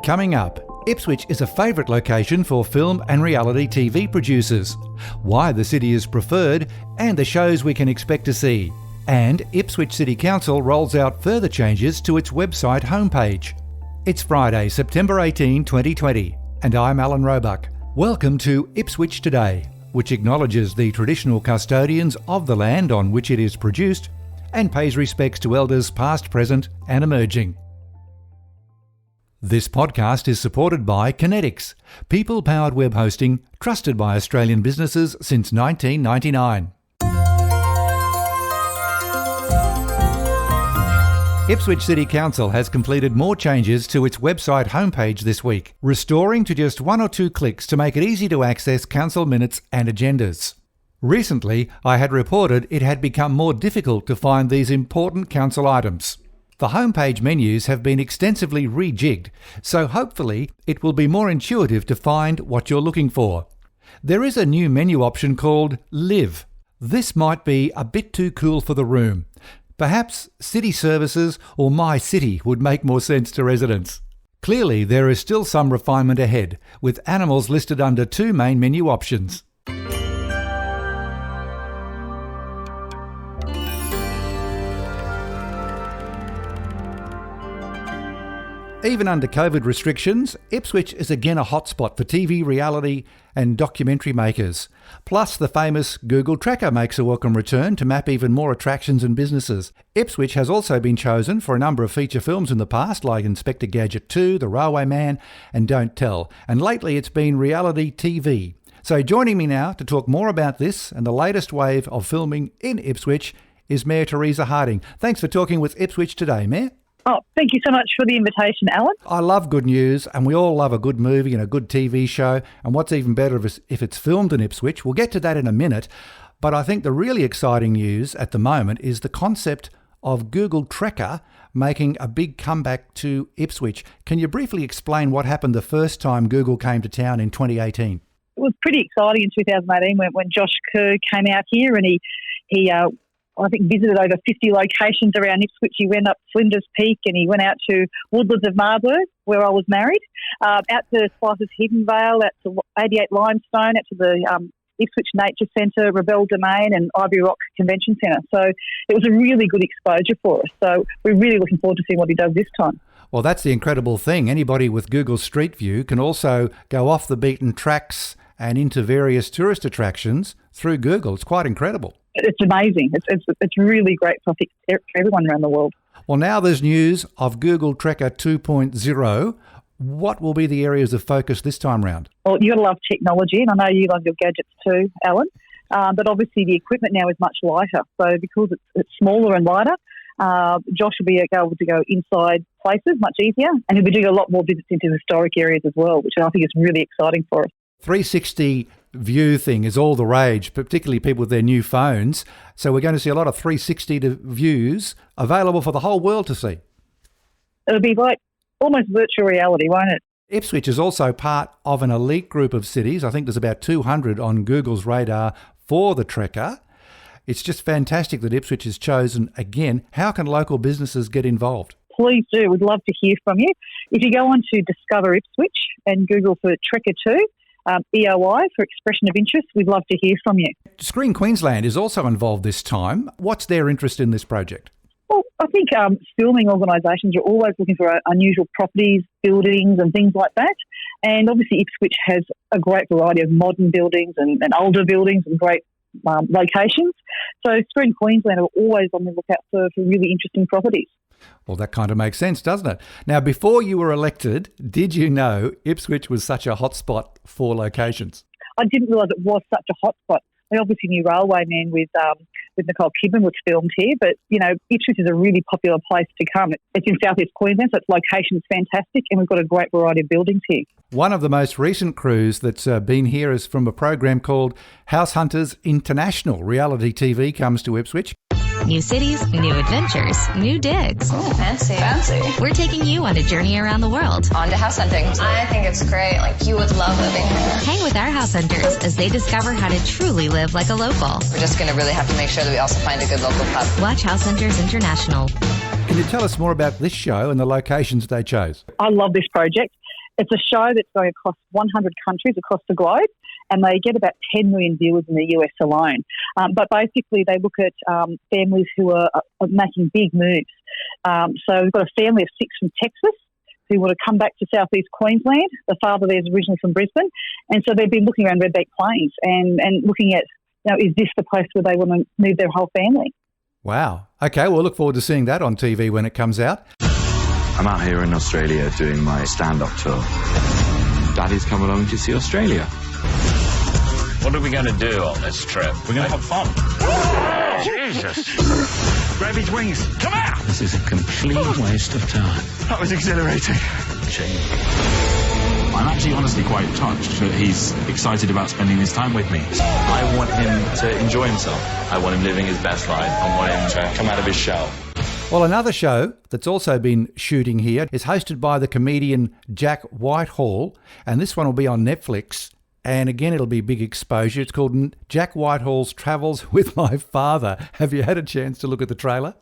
Coming up, Ipswich is a favourite location for film and reality TV producers, why the city is preferred and the shows we can expect to see. And Ipswich City Council rolls out further changes to its website homepage. It's Friday, September 18, 2020, and I'm Alan Roebuck. Welcome to Ipswich Today, which acknowledges the traditional custodians of the land on which it is produced and pays respects to elders past, present and emerging. This podcast is supported by Kinetics, people-powered web hosting trusted by Australian businesses since 1999. Ipswich City Council has completed more changes to its website homepage this week, restoring to just one or two clicks to make it easy to access council minutes and agendas. Recently, I had reported it had become more difficult to find these important council items. The homepage menus have been extensively rejigged, so hopefully it will be more intuitive to find what you're looking for. There is a new menu option called Live. This might be a bit too cool for the room. Perhaps City Services or My City would make more sense to residents. Clearly, there is still some refinement ahead, with animals listed under two main menu options. Even under COVID restrictions, Ipswich is again a hotspot for TV, reality and documentary makers. Plus, the famous Google Tracker makes a welcome return to map even more attractions and businesses. Ipswich has also been chosen for a number of feature films in the past, like Inspector Gadget 2, The Railway Man and Don't Tell. And lately it's been reality TV. So joining me now to talk more about this and the latest wave of filming in Ipswich is Mayor Teresa Harding. Thanks for talking with Ipswich Today, Mayor. Oh, thank you so much for the invitation, Alan. I love good news, and we all love a good movie and a good TV show, and what's even better if it's filmed in Ipswich. We'll get to that in a minute, but I think the really exciting news at the moment is the concept of Google Tracker making a big comeback to Ipswich. Can you briefly explain what happened the first time Google came to town in 2018? It was pretty exciting in 2018 when Josh Kerr came out here and he I think visited over 50 locations around Ipswich. He went up Flinders Peak and he went out to Woodlands of Marburg, where I was married, out to Spices Hidden Vale, out to 88 Limestone, out to the Ipswich Nature Centre, Rebel Domain and Ivy Rock Convention Centre. So it was a really good exposure for us. So we're really looking forward to seeing what he does this time. Well, that's the incredible thing. Anybody with Google Street View can also go off the beaten tracks and into various tourist attractions through Google. It's quite incredible. It's amazing. It's really great for everyone around the world. Well, now there's news of Google Tracker 2.0. What will be the areas of focus this time round? Well, you've got to love technology, and I know you love your gadgets too, Alan. But obviously the equipment now is much lighter. So because it's smaller and lighter, Josh will be able to go inside places much easier, and he'll be doing a lot more visits into historic areas as well, which I think is really exciting for us. 360 view thing is all the rage, particularly people with their new phones. So we're going to see a lot of 360 views available for the whole world to see. It'll be like almost virtual reality, won't it? Ipswich is also part of an elite group of cities. I think there's about 200 on Google's radar for the tracker. It's just fantastic that Ipswich is chosen again. How can local businesses get involved? Please do. We'd love to hear from you. If you go on to Discover Ipswich and Google for Tracker 2, EOI for expression of interest, we'd love to hear from you. Screen Queensland is also involved this time. What's their interest in this project? Well, I think filming organisations are always looking for unusual properties, buildings and things like that. And obviously Ipswich has a great variety of modern buildings and older buildings and great locations. So Screen Queensland are always on the lookout for really interesting properties. Well, that kind of makes sense, doesn't it? Now, before you were elected, did you know Ipswich was such a hotspot for locations? I didn't realise it was such a hotspot. I obviously knew Railway Man with Nicole Kidman was filmed here, but, you know, Ipswich is a really popular place to come. It's in southeast Queensland, so its location is fantastic, and we've got a great variety of buildings here. One of the most recent crews that's been here is from a program called House Hunters International. Reality TV comes to Ipswich. New cities, new adventures, new digs. Oh, fancy. We're taking you on a journey around the world. On to house hunting. I think it's great. Like, you would love living here. Hang with our house hunters as they discover how to truly live like a local. We're just going to really have to make sure that we also find a good local pub. Watch House Hunters International. Can you tell us more about this show and the locations they chose? I love this project. It's a show that's going across 100 countries across the globe, and they get about 10 million viewers in the US alone. But basically, they look at families who are making big moves. So we've got a family of 6 from Texas who want to come back to southeast Queensland. The father there is originally from Brisbane, and so they've been looking around Redback Plains and looking at, is this the place where they want to move their whole family? Wow. Okay, we'll look forward to seeing that on TV when it comes out. I'm out here in Australia doing my stand-up tour. Daddy's come along to see Australia. What are we going to do on this trip? We're going to have fun. Jesus! Grab his wings. Come out! This is a complete waste of time. That was exhilarating. I'm actually honestly quite touched that he's excited about spending his time with me. I want him to enjoy himself. I want him living his best life. I want him to come out of his shell. Well, another show that's also been shooting here is hosted by the comedian Jack Whitehall, and this one will be on Netflix. And again, it'll be big exposure. It's called Jack Whitehall's Travels with My Father. Have you had a chance to look at the trailer?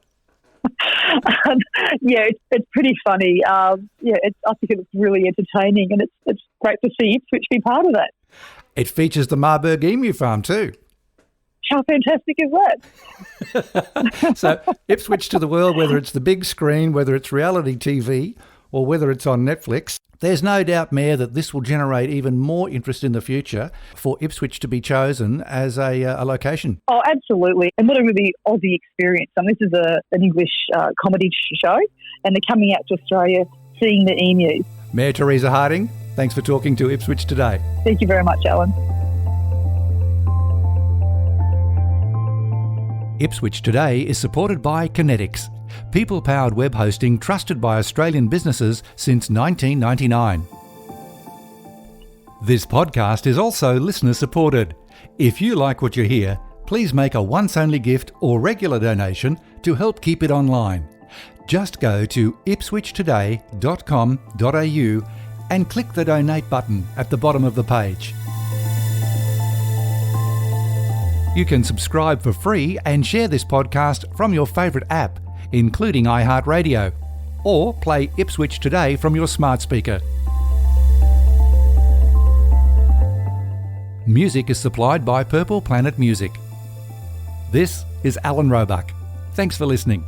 Yeah, it's pretty funny. I think it's really entertaining, and it's great to see Ipswich be part of that. It features the Marburg Emu Farm too. How fantastic is that? So Ipswich to the world, whether it's the big screen, whether it's reality TV, or whether it's on Netflix. There's no doubt, Mayor, that this will generate even more interest in the future for Ipswich to be chosen as a location. Oh, absolutely. And what a really Aussie experience. This is an English comedy show, and they're coming out to Australia, seeing the emus. Mayor Teresa Harding, thanks for talking to Ipswich Today. Thank you very much, Alan. Ipswich Today is supported by Kinetics, people-powered web hosting trusted by Australian businesses since 1999. This podcast is also listener-supported. If you like what you hear, please make a once-only gift or regular donation to help keep it online. Just go to ipswichtoday.com.au and click the donate button at the bottom of the page. You can subscribe for free and share this podcast from your favourite app, including iHeartRadio, or play Ipswich Today from your smart speaker. Music is supplied by Purple Planet Music. This is Alan Roebuck. Thanks for listening.